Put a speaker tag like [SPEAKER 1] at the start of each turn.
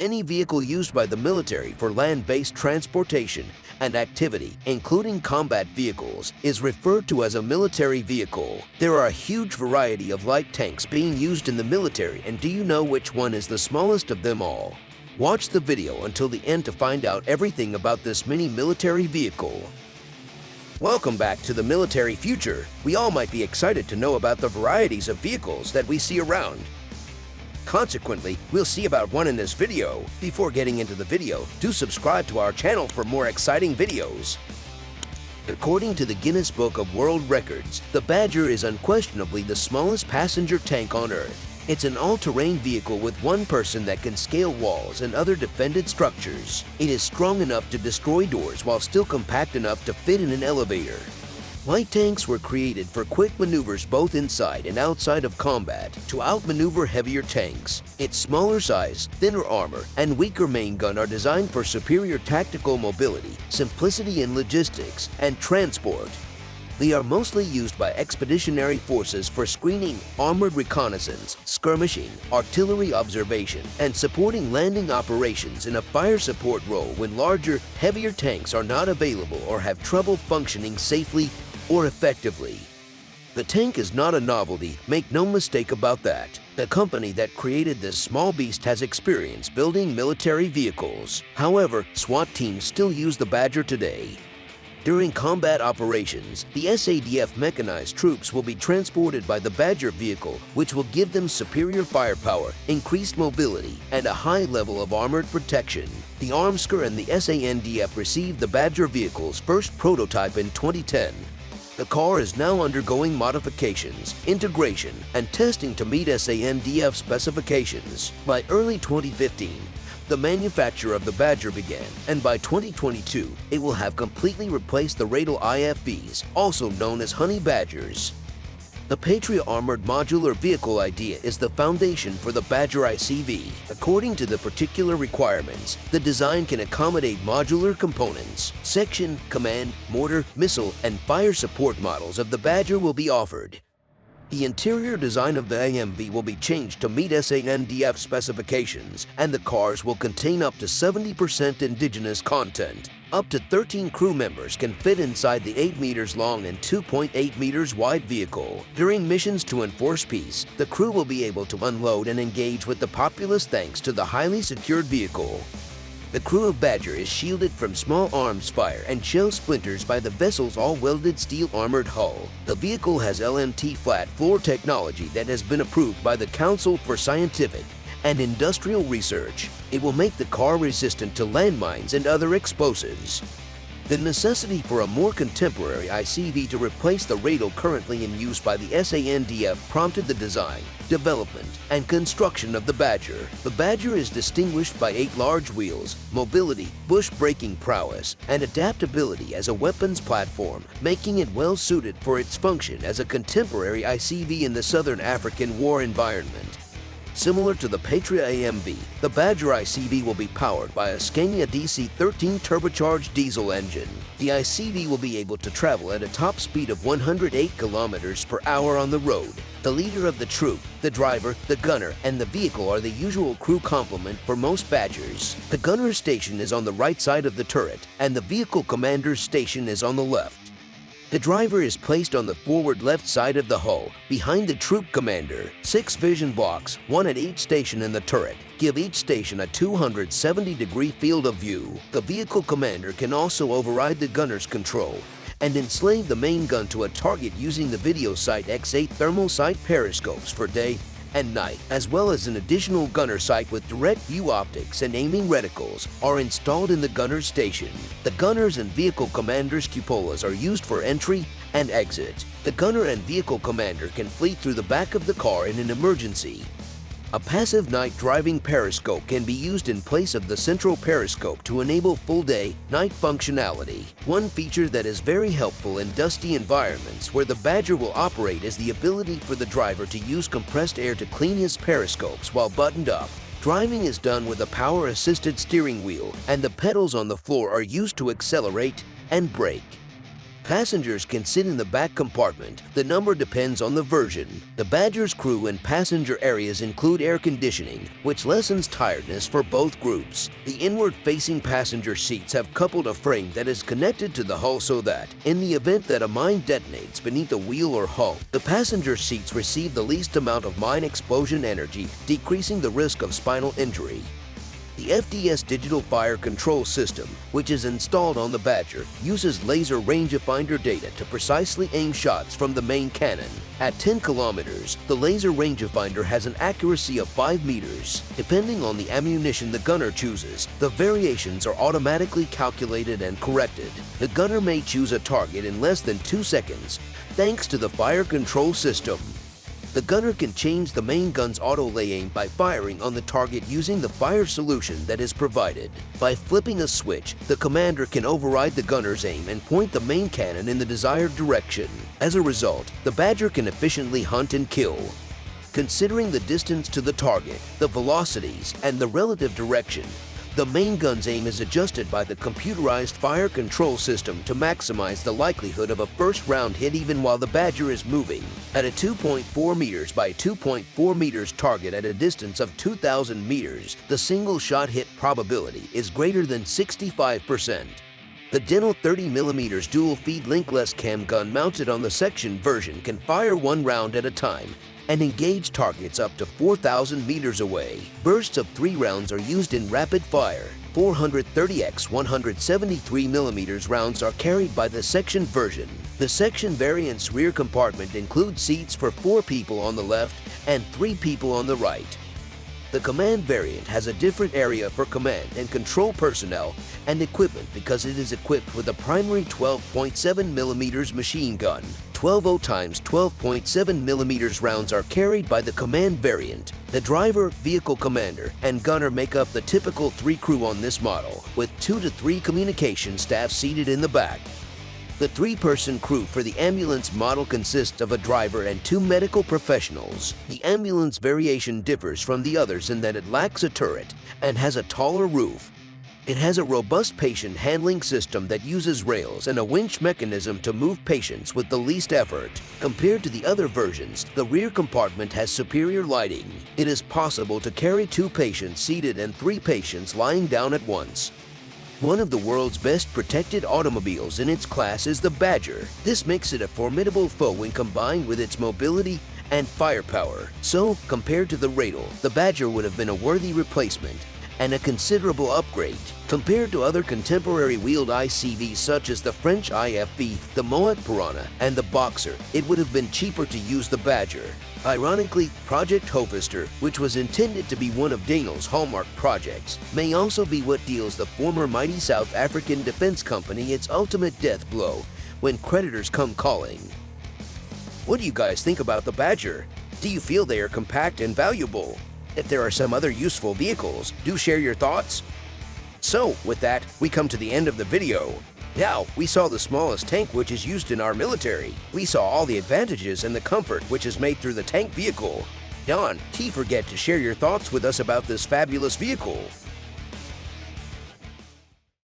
[SPEAKER 1] Any vehicle used by the military for land-based transportation and activity, including combat vehicles, is referred to as a military vehicle. There are a huge variety of light tanks being used in the military, and do you know which one is the smallest of them all? Watch the video until the end to find out everything about this mini military vehicle. Welcome back to the military future. We all might be excited to know about the varieties of vehicles that we see around. Consequently, we'll see about one in this video. Before getting into the video, do subscribe to our channel for more exciting videos. According to the Guinness Book of World Records, the Badger is unquestionably the smallest passenger tank on Earth. It's an all-terrain vehicle with one person that can scale walls and other defended structures. It is strong enough to destroy doors while still compact enough to fit in an elevator. Light tanks were created for quick maneuvers both inside and outside of combat to outmaneuver heavier tanks. Its smaller size, thinner armor, and weaker main gun are designed for superior tactical mobility, simplicity in logistics, and transport. They are mostly used by expeditionary forces for screening, armored reconnaissance, skirmishing, artillery observation, and supporting landing operations in a fire support role when larger, heavier tanks are not available or have trouble functioning safely or effectively. The tank is not a novelty, make no mistake about that. The company that created this small beast has experience building military vehicles. However, SWAT teams still use the Badger today. During combat operations, the SADF mechanized troops will be transported by the Badger vehicle, which will give them superior firepower, increased mobility, and a high level of armored protection. The Armscor and the SANDF received the Badger vehicle's first prototype in 2010. The car is now undergoing modifications, integration, and testing to meet SANDF specifications. By early 2015, the manufacture of the Badger began, and by 2022, it will have completely replaced the Radel IFVs, also known as Honey Badgers. The Patriot Armored Modular Vehicle idea is the foundation for the Badger ICV. According to the particular requirements, the design can accommodate modular components. Section, command, mortar, missile, and fire support models of the Badger will be offered. The interior design of the AMV will be changed to meet SANDF specifications, and the cars will contain up to 70% indigenous content. Up to 13 crew members can fit inside the 8 meters long and 2.8 meters wide vehicle. During missions to enforce peace, the crew will be able to unload and engage with the populace thanks to the highly secured vehicle. The crew of Badger is shielded from small arms fire and shell splinters by the vessel's all-welded steel armored hull. The vehicle has LMT flat floor technology that has been approved by the Council for Scientific and Industrial Research. It will make the car resistant to landmines and other explosives. The necessity for a more contemporary ICV to replace the Radel currently in use by the SANDF prompted the design, development, and construction of the Badger. The Badger is distinguished by 8 large wheels, mobility, bush braking prowess, and adaptability as a weapons platform, making it well suited for its function as a contemporary ICV in the Southern African war environment. Similar to the Patriot AMV, the Badger ICV will be powered by a Scania DC-13 turbocharged diesel engine. The ICV will be able to travel at a top speed of 108 kilometers per hour on the road. The leader of the troop, the driver, the gunner, and the vehicle are the usual crew complement for most Badgers. The gunner's station is on the right side of the turret, and the vehicle commander's station is on the left. The driver is placed on the forward left side of the hull, behind the troop commander. 6 vision blocks, one at each station in the turret, give each station a 270-degree field of view. The vehicle commander can also override the gunner's control and enslave the main gun to a target using the Video Sight X8 thermal sight periscopes for day and night, as well as an additional gunner sight with direct view optics and aiming reticles are installed in the gunner's station. The gunner's and vehicle commander's cupolas are used for entry and exit. The gunner and vehicle commander can flee through the back of the car in an emergency. A passive night driving periscope can be used in place of the central periscope to enable full-day, night functionality. One feature that is very helpful in dusty environments where the Badger will operate is the ability for the driver to use compressed air to clean his periscopes while buttoned up. Driving is done with a power-assisted steering wheel, and the pedals on the floor are used to accelerate and brake. Passengers can sit in the back compartment. The number depends on the version. The Badger's crew and passenger areas include air conditioning, which lessens tiredness for both groups. The inward-facing passenger seats have coupled a frame that is connected to the hull so that, in the event that a mine detonates beneath a wheel or hull, the passenger seats receive the least amount of mine explosion energy, decreasing the risk of spinal injury. The FDS Digital Fire Control System, which is installed on the Badger, uses laser rangefinder data to precisely aim shots from the main cannon. At 10 kilometers, the laser rangefinder has an accuracy of 5 meters. Depending on the ammunition the gunner chooses, the variations are automatically calculated and corrected. The gunner may choose a target in less than 2 seconds, thanks to the fire control system. The gunner can change the main gun's auto-lay aim by firing on the target using the fire solution that is provided. By flipping a switch, the commander can override the gunner's aim and point the main cannon in the desired direction. As a result, the Badger can efficiently hunt and kill. Considering the distance to the target, the velocities, and the relative direction, the main gun's aim is adjusted by the computerized fire control system to maximize the likelihood of a first-round hit even while the Badger is moving. At a 2.4 meters by 2.4 meters target at a distance of 2,000 meters, the single-shot hit probability is greater than 65%. The Dental 30mm dual-feed linkless cam gun mounted on the section version can fire one round at a time and engage targets up to 4,000 meters away. Bursts of 3 rounds are used in rapid fire. 430x 173mm rounds are carried by the section version. The section variant's rear compartment includes seats for 4 people on the left and 3 people on the right. The command variant has a different area for command and control personnel and equipment because it is equipped with a primary 12.7mm machine gun. 12 times 12.7mm rounds are carried by the command variant. The driver, vehicle commander, and gunner make up the typical 3 crew on this model, with 2 to 3 communication staff seated in the back. The 3-person crew for the ambulance model consists of a driver and 2 medical professionals. The ambulance variation differs from the others in that it lacks a turret and has a taller roof. It has a robust patient handling system that uses rails and a winch mechanism to move patients with the least effort. Compared to the other versions, the rear compartment has superior lighting. It is possible to carry 2 patients seated and 3 patients lying down at once. One of the world's best protected automobiles in its class is the Badger. This makes it a formidable foe when combined with its mobility and firepower. So, compared to the Radel, the Badger would have been a worthy replacement and a considerable upgrade. Compared to other contemporary wheeled ICVs such as the French IFV, the Moet Piranha, and the Boxer, it would have been cheaper to use the Badger. Ironically, Project Hofister, which was intended to be one of Daniel's hallmark projects, may also be what deals the former mighty South African Defense Company its ultimate death blow when creditors come calling. What do you guys think about the Badger? Do you feel they are compact and valuable? If there are some other useful vehicles, do share your thoughts. So, with that, we come to the end of the video. Now, we saw the smallest tank which is used in our military. We saw all the advantages and the comfort which is made through the tank vehicle. Don't forget to share your thoughts with us about this fabulous vehicle.